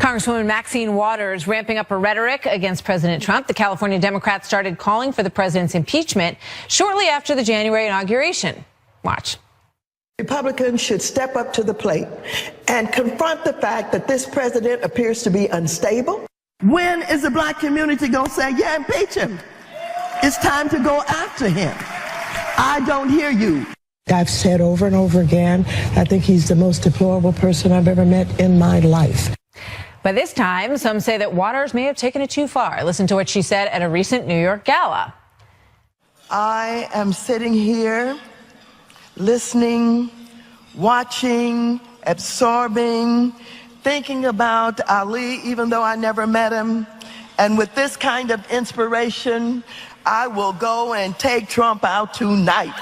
Congresswoman Maxine Waters ramping up her rhetoric against President Trump. The California Democrats started calling for the president's impeachment shortly after the January inauguration. Watch. Republicans should step up to the plate and confront the fact that this president appears to be unstable. When is the black community going to say, yeah, impeach him? It's time to go after him. I don't hear you. I've said over and over again, I think he's the most deplorable person I've ever met in my life. But this time, some say that Waters may have taken it too far. Listen to what she said at a recent New York gala. I am sitting here listening, watching, absorbing, thinking about Ali, even though I never met him. And with this kind of inspiration, I will go and take Trump out tonight.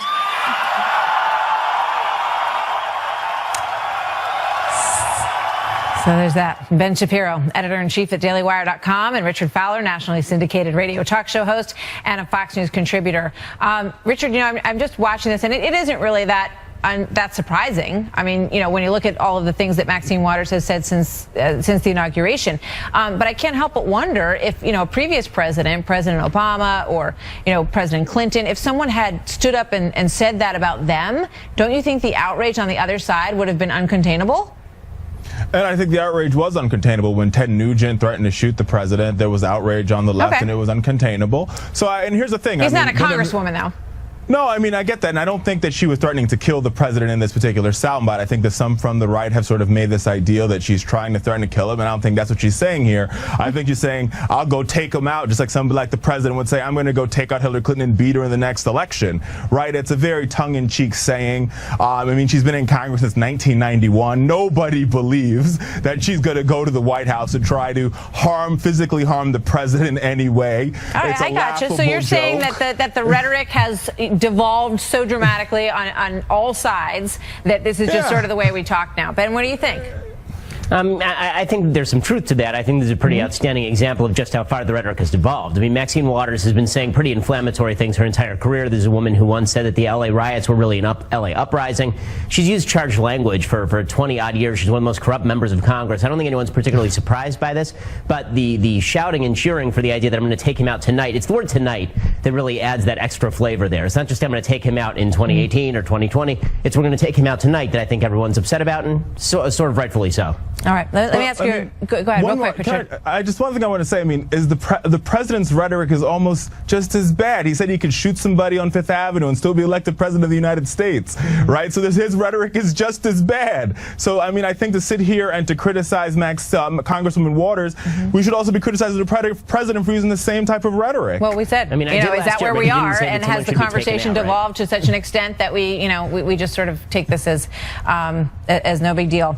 So there's that. Ben Shapiro, editor-in-chief at dailywire.com, and Richard Fowler, nationally syndicated radio talk show host and a Fox News contributor. Richard, you know, I'm just watching this, and it isn't really that surprising. I mean, you know, when you look at all of the things that Maxine Waters has said since the inauguration. But I can't help but wonder if, you know, a previous president, President Obama or, you know, President Clinton, if someone had stood up and said that about them, don't you think the outrage on the other side would have been uncontainable? And I think the outrage was uncontainable when Ted Nugent threatened to shoot the president. There was outrage on the left, and it was uncontainable. So, and here's the thing. He's not a congresswoman, though. No, I mean, I get that, and I don't think that she was threatening to kill the president in this particular soundbite. I think that some from the right have sort of made this ideal that she's trying to threaten to kill him, and I don't think that's what she's saying here. I think she's saying, I'll go take him out, just like somebody like the president would say, I'm going to go take out Hillary Clinton and beat her in the next election, right? It's a very tongue-in-cheek saying. I mean, she's been in Congress since 1991. Nobody believes that she's going to go to the White House and try to physically harm the president in any way. All right, I got you. So you're saying that the rhetoric has devolved so dramatically on all sides that this is just sort of the way we talk now. Ben, what do you think? I think there's some truth to that. I think this is a pretty outstanding example of just how far the rhetoric has devolved. I mean, Maxine Waters has been saying pretty inflammatory things her entire career. There's a woman who once said that the LA riots were really an LA uprising. She's used charged language for 20-odd years. She's one of the most corrupt members of Congress. I don't think anyone's particularly surprised by this, but the shouting and cheering for the idea that I'm going to take him out tonight, it's the word tonight that really adds that extra flavor there. It's not just I'm going to take him out in 2018 or 2020. It's we're going to take him out tonight that I think everyone's upset about, and sort of rightfully so. All right, let me ask you. Go ahead, real quick, Richard. Just one thing I want to say. I mean, is the president's rhetoric is almost just as bad. He said he could shoot somebody on Fifth Avenue and still be elected president of the United States, right? So his rhetoric is just as bad. So I mean, I think to sit here and to criticize Congresswoman Waters, we should also be criticizing the president for using the same type of rhetoric. Well, we said, you know, is that where we are? And has the conversation devolved to such an extent that we just sort of take this as no big deal?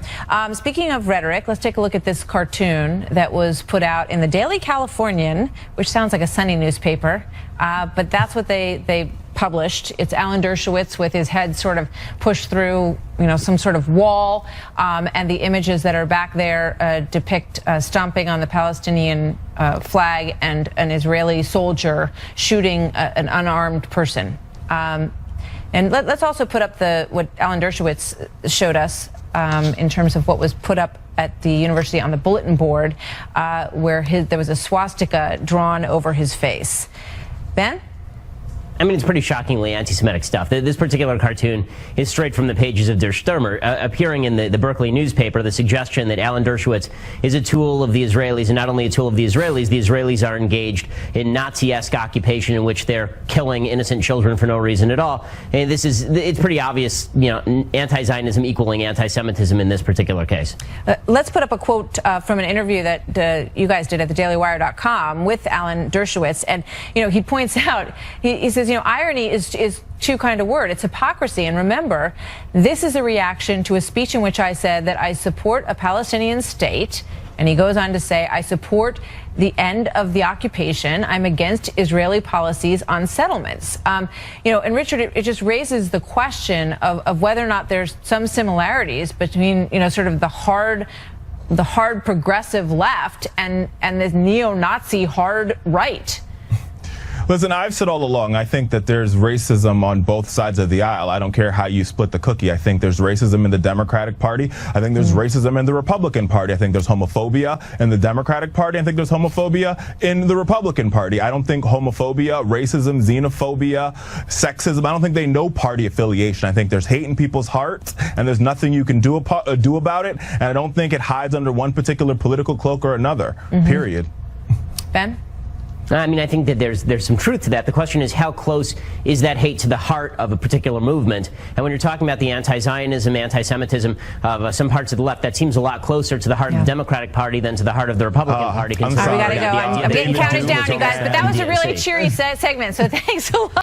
Speaking of rhetoric, let's take a look at this cartoon that was put out in the Daily Californian, which sounds like a Sunday newspaper, but that's what they published. It's Alan Dershowitz with his head sort of pushed through, you know, some sort of wall, and the images that are back there depict stomping on the Palestinian flag and an Israeli soldier shooting an unarmed person. And let's also put up what Alan Dershowitz showed us in terms of what was put up at the university on the bulletin board, where there was a swastika drawn over his face. Ben? I mean, it's pretty shockingly anti-Semitic stuff. This particular cartoon is straight from the pages of Der Stürmer, appearing in the Berkeley newspaper. The suggestion that Alan Dershowitz is a tool of the Israelis, and not only a tool of the Israelis are engaged in Nazi-esque occupation in which they're killing innocent children for no reason at all. And it's pretty obvious, you know, anti-Zionism equaling anti-Semitism in this particular case. Let's put up a quote from an interview that you guys did at thedailywire.com with Alan Dershowitz, and you know, he points out, he says, you know, irony is too kind of word. It's hypocrisy. And remember, this is a reaction to a speech in which I said that I support a Palestinian state. And he goes on to say, I support the end of the occupation. I'm against Israeli policies on settlements. You know, and Richard, it just raises the question of whether or not there's some similarities between, you know, sort of the hard progressive left and the neo-Nazi hard right. Listen, I've said all along, I think that there's racism on both sides of the aisle. I don't care how you split the cookie. I think there's racism in the Democratic Party. I think there's racism in the Republican Party. I think there's homophobia in the Democratic Party. I think there's homophobia in the Republican Party. I don't think homophobia, racism, xenophobia, sexism, I don't think they know party affiliation. I think there's hate in people's hearts, and there's nothing you can do about it. And I don't think it hides under one particular political cloak or another, period. Ben? I mean, I think that there's some truth to that. The question is, how close is that hate to the heart of a particular movement? And when you're talking about the anti-Zionism, anti-Semitism of some parts of the left, that seems a lot closer to the heart of the Democratic Party than to the heart of the Republican Party. I'm sorry. We gotta go. I'm getting counted down, you guys. But that was a really cheery segment, so thanks a lot.